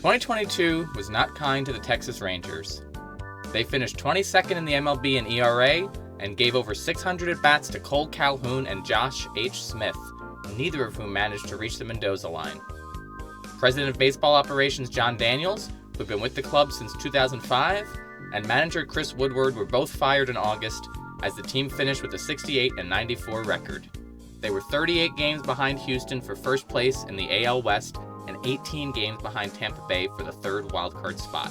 2022 was not kind to the Texas Rangers. They finished 22nd in the MLB in ERA and gave over 600 at-bats to Cole Calhoun and Josh H. Smith, neither of whom managed to reach the Mendoza line. President of Baseball Operations John Daniels, who'd been with the club since 2005, and manager Chris Woodward were both fired in August as the team finished with a 68-94 record. They were 38 games behind Houston for first place in the AL West and 18 games behind Tampa Bay for the third wildcard spot.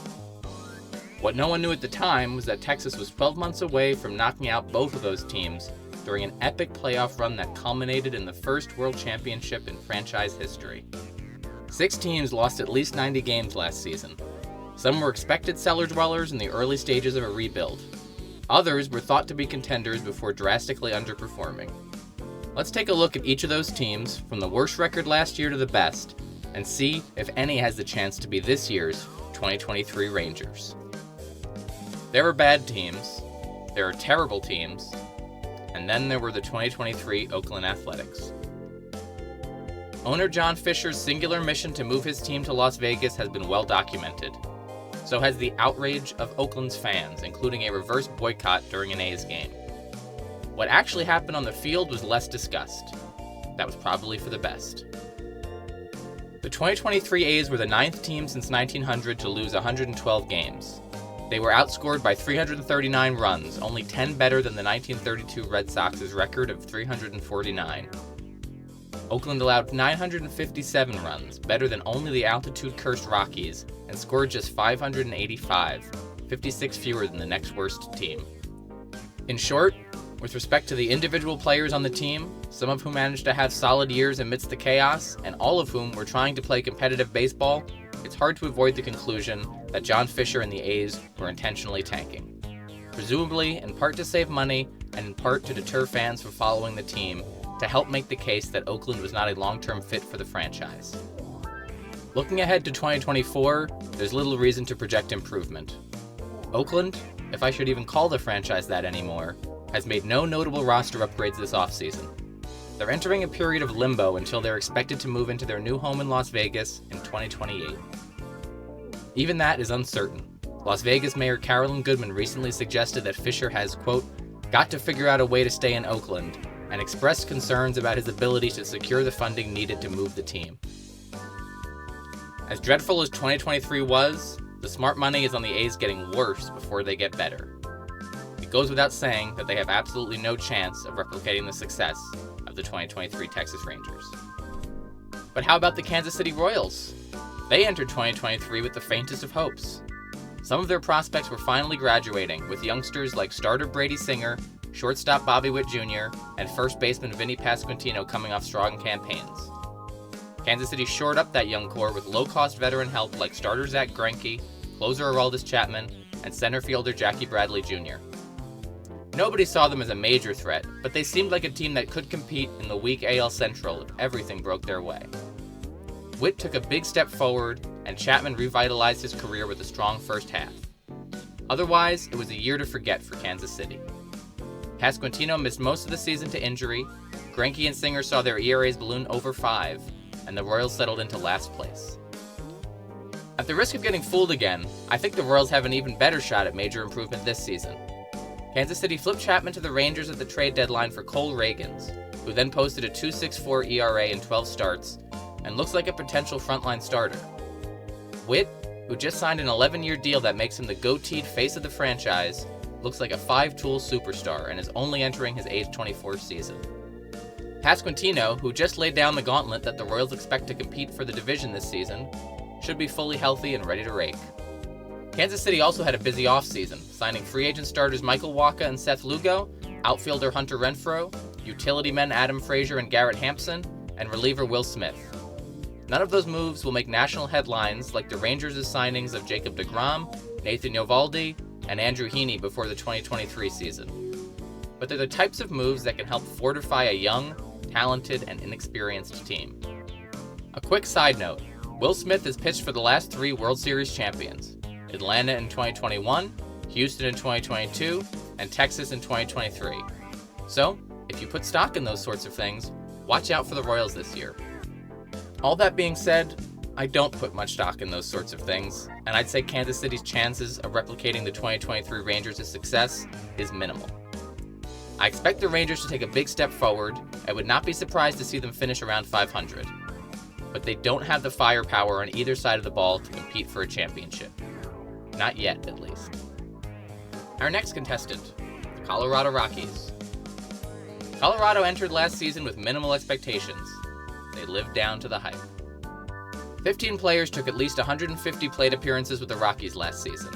What no one knew at the time was that Texas was 12 months away from knocking out both of those teams during an epic playoff run that culminated in the first World Championship in franchise history. 6 teams lost at least 90 games last season. Some were expected cellar dwellers in the early stages of a rebuild. Others were thought to be contenders before drastically underperforming. Let's take a look at each of those teams, from the worst record last year to the best, and see if any has the chance to be this year's 2023 Rangers. There are bad teams, there are terrible teams, and then there were the 2023 Oakland Athletics. Owner John Fisher's singular mission to move his team to Las Vegas has been well documented. So has the outrage of Oakland's fans, including a reverse boycott during an A's game. What actually happened on the field was less discussed. That was probably for the best. The 2023 A's were the 9th team since 1900 to lose 112 games. They were outscored by 339 runs, only 10 better than the 1932 Red Sox's record of 349. Oakland allowed 957 runs, better than only the altitude-cursed Rockies, and scored just 585, 56 fewer than the next worst team. In short, with respect to the individual players on the team, some of whom managed to have solid years amidst the chaos, and all of whom were trying to play competitive baseball, it's hard to avoid the conclusion that John Fisher and the A's were intentionally tanking. Presumably, in part to save money, and in part to deter fans from following the team, to help make the case that Oakland was not a long-term fit for the franchise. Looking ahead to 2024, there's little reason to project improvement. Oakland, if I should even call the franchise that anymore, has made no notable roster upgrades this offseason. They're entering a period of limbo until they're expected to move into their new home in Las Vegas in 2028. Even that is uncertain. Las Vegas Mayor Carolyn Goodman recently suggested that Fisher has, quote, got to figure out a way to stay in Oakland, and expressed concerns about his ability to secure the funding needed to move the team. As dreadful as 2023 was, the smart money is on the A's getting worse before they get better. It goes without saying that they have absolutely no chance of replicating the success of the 2023 Texas Rangers. But how about the Kansas City Royals? They entered 2023 with the faintest of hopes. Some of their prospects were finally graduating, with youngsters like starter Brady Singer, shortstop Bobby Witt Jr., and first baseman Vinny Pasquantino coming off strong campaigns. Kansas City shored up that young core with low-cost veteran help like starter Zach Greinke, closer Aroldis Chapman, and center fielder Jackie Bradley Jr. Nobody saw them as a major threat, but they seemed like a team that could compete in the weak AL Central if everything broke their way. Witt took a big step forward, and Chapman revitalized his career with a strong first half. Otherwise, it was a year to forget for Kansas City. Pasquantino missed most of the season to injury, Greinke and Singer saw their ERAs balloon over 5, and the Royals settled into last place. At the risk of getting fooled again, I think the Royals have an even better shot at major improvement this season. Kansas City flipped Chapman to the Rangers at the trade deadline for Cole Reagans, who then posted a 2.64 ERA in 12 starts, and looks like a potential frontline starter. Witt, who just signed an 11-year deal that makes him the goateed face of the franchise, looks like a 5-tool superstar and is only entering his age 24 season. Pasquantino, who just laid down the gauntlet that the Royals expect to compete for the division this season, should be fully healthy and ready to rake. Kansas City also had a busy offseason, signing free agent starters Michael Wacha and Seth Lugo, outfielder Hunter Renfroe, utility men Adam Frazier and Garrett Hampson, and reliever Will Smith. None of those moves will make national headlines like the Rangers' signings of Jacob deGrom, Nathan Eovaldi, and Andrew Heaney before the 2023 season. But they're the types of moves that can help fortify a young, talented, and inexperienced team. A quick side note, Will Smith has pitched for the last 3 World Series champions, Atlanta in 2021, Houston in 2022, and Texas in 2023. So, if you put stock in those sorts of things, watch out for the Royals this year. All that being said, I don't put much stock in those sorts of things, and I'd say Kansas City's chances of replicating the 2023 Rangers' success is minimal. I expect the Rangers to take a big step forward. I would not be surprised to see them finish around 500. But they don't have the firepower on either side of the ball to compete for a championship. Not yet, at least. Our next contestant, the Colorado Rockies. Colorado entered last season with minimal expectations. They lived down to the hype. 15 players took at least 150 plate appearances with the Rockies last season.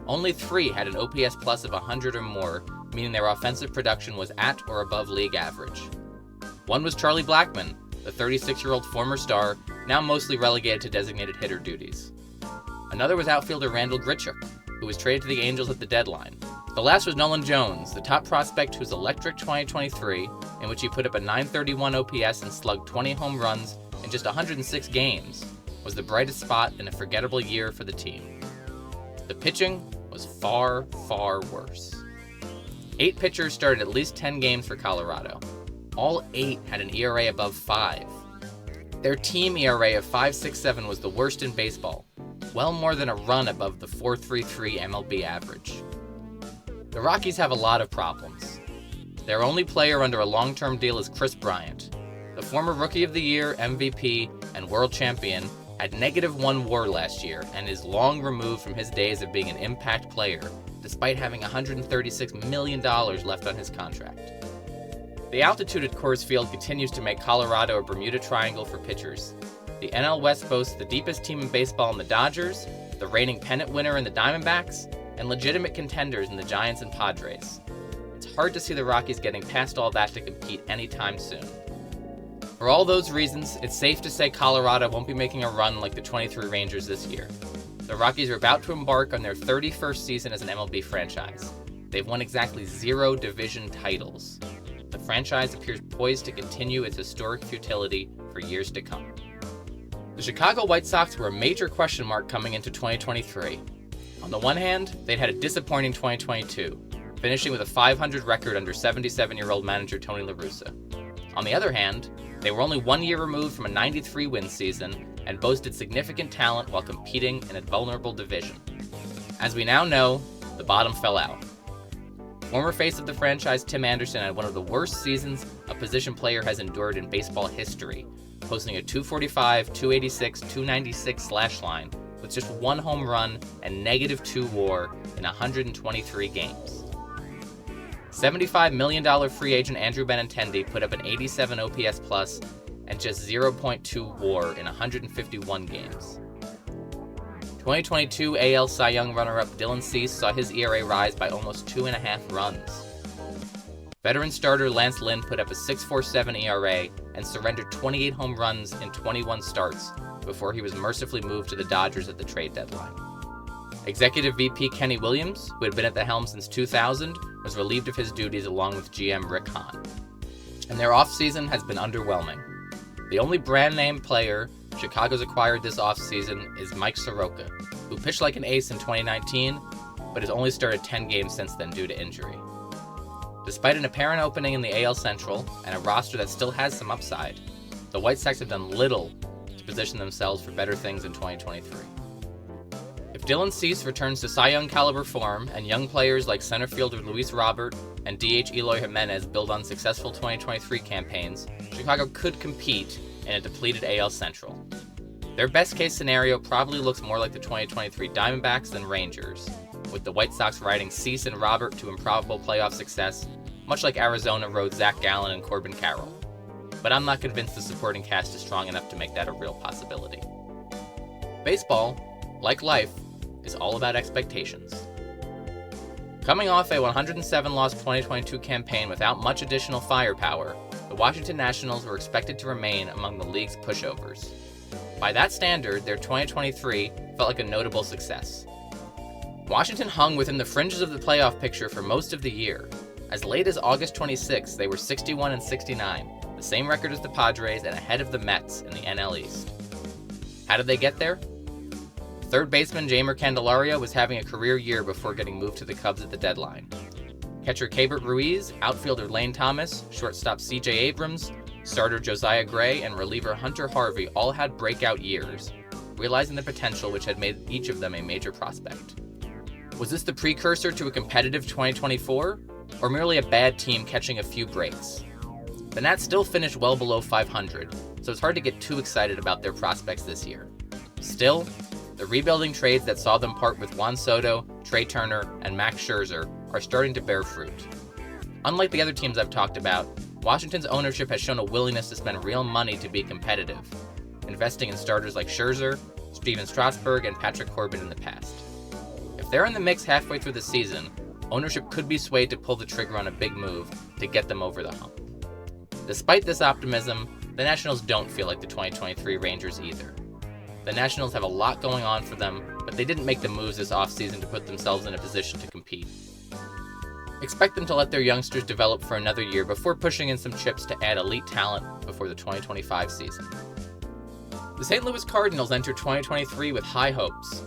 Only 3 had an OPS plus of 100 or more, meaning their offensive production was at or above league average. One was Charlie Blackmon, the 36-year-old former star, now mostly relegated to designated hitter duties. Another was outfielder Randall Grichuk, who was traded to the Angels at the deadline. The last was Nolan Jones, the top prospect whose electric 2023, in which he put up a .931 OPS and slugged 20 home runs in just 106 games, was the brightest spot in a forgettable year for the team. The pitching was far, far worse. 8 pitchers started at least 10 games for Colorado. All 8 had an ERA above 5. Their team ERA of 5.67 was the worst in baseball, well more than a run above the 4.33 MLB average. The Rockies have a lot of problems. Their only player under a long-term deal is Chris Bryant. The former Rookie of the Year, MVP, and World Champion had -1 WAR last year and is long removed from his days of being an impact player, despite having $136 million left on his contract. The altitude at Coors Field continues to make Colorado a Bermuda Triangle for pitchers. The NL West boasts the deepest team in baseball in the Dodgers, the reigning pennant winner in the Diamondbacks, and legitimate contenders in the Giants and Padres. It's hard to see the Rockies getting past all that to compete anytime soon. For all those reasons, it's safe to say Colorado won't be making a run like the 23 Rangers this year. The Rockies are about to embark on their 31st season as an MLB franchise. They've won exactly 0 division titles. The franchise appears poised to continue its historic futility for years to come. The Chicago White Sox were a major question mark coming into 2023. On the one hand, they'd had a disappointing 2022, finishing with a .500 record under 77-year-old manager Tony La Russa. On the other hand, they were only 1 year removed from a 93-win season and boasted significant talent while competing in a vulnerable division. As we now know, the bottom fell out. Former face of the franchise Tim Anderson had one of the worst seasons a position player has endured in baseball history, posting a .245, .286, .296 slash line with just 1 home run and -2 WAR in 123 games. $75 million free agent Andrew Benintendi put up an 87 OPS plus and just 0.2 WAR in 151 games. 2022 AL Cy Young runner-up Dylan Cease saw his ERA rise by almost 2.5 runs. Veteran starter Lance Lynn put up a .647 ERA and surrendered 28 home runs in 21 starts before he was mercifully moved to the Dodgers at the trade deadline. Executive VP Kenny Williams, who had been at the helm since 2000, was relieved of his duties along with GM Rick Hahn. And their offseason has been underwhelming. The only brand-name player Chicago's acquired this offseason is Mike Soroka, who pitched like an ace in 2019, but has only started 10 games since then due to injury. Despite an apparent opening in the AL Central and a roster that still has some upside, the White Sox have done little to position themselves for better things in 2023. If Dylan Cease returns to Cy Young caliber form and young players like center fielder Luis Robert and DH Eloy Jimenez build on successful 2023 campaigns, Chicago could compete in a depleted AL Central. Their best case scenario probably looks more like the 2023 Diamondbacks than Rangers, with the White Sox riding Cease and Robert to improbable playoff success, much like Arizona rode Zach Gallen and Corbin Carroll. But I'm not convinced the supporting cast is strong enough to make that a real possibility. Baseball, like life, is all about expectations. Coming off a 107-loss 2022 campaign without much additional firepower, the Washington Nationals were expected to remain among the league's pushovers. By that standard, their 2023 felt like a notable success. Washington hung within the fringes of the playoff picture for most of the year. As late as August 26, they were 61-69, the same record as the Padres and ahead of the Mets in the NL East. How did they get there? Third baseman Jeimer Candelario was having a career year before getting moved to the Cubs at the deadline. Catcher Keibert Ruiz, outfielder Lane Thomas, shortstop C.J. Abrams, starter Josiah Gray, and reliever Hunter Harvey all had breakout years, realizing the potential which had made each of them a major prospect. Was this the precursor to a competitive 2024, or merely a bad team catching a few breaks? The Nats still finished well below 500, so it's hard to get too excited about their prospects this year. Still, the rebuilding trades that saw them part with Juan Soto, Trey Turner, and Max Scherzer are starting to bear fruit. Unlike the other teams I've talked about, Washington's ownership has shown a willingness to spend real money to be competitive, investing in starters like Scherzer, Steven Strasburg, and Patrick Corbin in the past. If they're in the mix halfway through the season, ownership could be swayed to pull the trigger on a big move to get them over the hump. Despite this optimism, the Nationals don't feel like the 2023 Rangers either. The Nationals have a lot going on for them, but they didn't make the moves this offseason to put themselves in a position to compete. Expect them to let their youngsters develop for another year before pushing in some chips to add elite talent before the 2025 season. The St. Louis Cardinals entered 2023 with high hopes.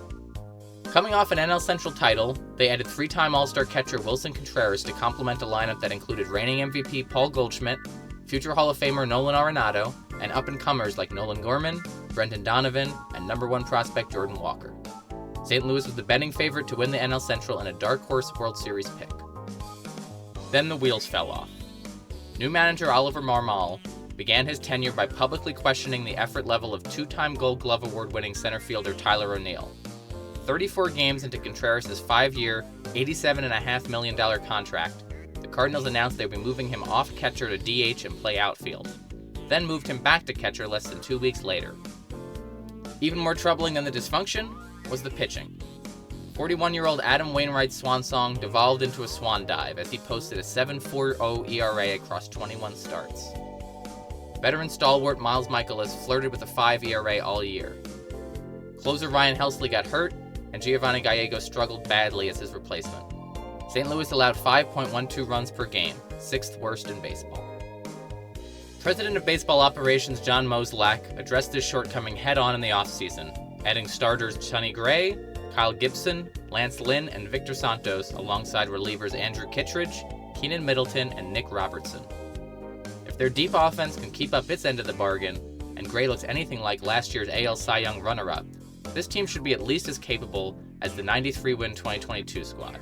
Coming off an NL Central title, they added three-time All-Star catcher Wilson Contreras to complement a lineup that included reigning MVP Paul Goldschmidt, future Hall of Famer Nolan Arenado, and up-and-comers like Nolan Gorman, Brendan Donovan, and number one prospect Jordan Walker. St. Louis was the betting favorite to win the NL Central in a dark horse World Series pick. Then the wheels fell off. New manager Oliver Marmol began his tenure by publicly questioning the effort level of two-time Gold Glove Award-winning center fielder Tyler O'Neill. 34 games into Contreras' 5-year, $87.5 million contract, the Cardinals announced they would be moving him off catcher to DH and play outfield, then moved him back to catcher less than 2 weeks later. Even more troubling than the dysfunction was the pitching. 41-year-old Adam Wainwright's swan song devolved into a swan dive as he posted a 7.40 ERA across 21 starts. Veteran stalwart Miles Michaelis flirted with a 5 ERA all year. Closer Ryan Helsley got hurt, and Giovanni Gallego struggled badly as his replacement. St. Louis allowed 5.12 runs per game, 6th worst in baseball. President of Baseball Operations John Mozlak addressed this shortcoming head-on in the offseason, adding starters Sonny Gray, Kyle Gibson, Lance Lynn, and Victor Santos alongside relievers Andrew Kittredge, Keenan Middleton, and Nick Robertson. If their deep offense can keep up its end of the bargain, and Gray looks anything like last year's AL Cy Young runner-up, this team should be at least as capable as the 93-win 2022 squad.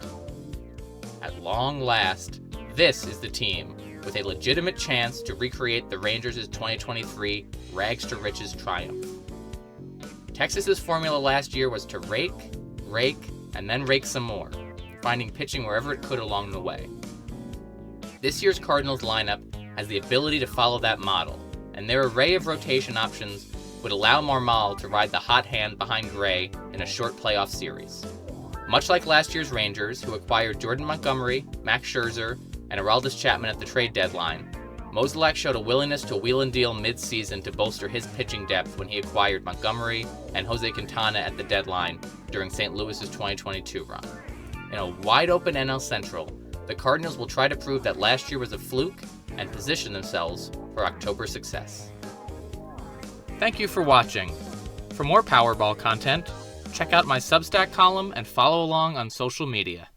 At long last, this is the team with a legitimate chance to recreate the Rangers' 2023 rags-to-riches triumph. Texas's formula last year was to rake, and then rake some more, finding pitching wherever it could along the way. This year's Cardinals lineup has the ability to follow that model, and their array of rotation options would allow Marmol to ride the hot hand behind Gray in a short playoff series. Much like last year's Rangers, who acquired Jordan Montgomery, Max Scherzer, and Aroldis Chapman at the trade deadline, Mozeliak showed a willingness to wheel and deal mid-season to bolster his pitching depth when he acquired Montgomery and Jose Quintana at the deadline during St. Louis's 2022 run. In a wide-open NL Central, the Cardinals will try to prove that last year was a fluke and position themselves for October success. Thank you for watching. For more Powerball content, check out my Substack column and follow along on social media.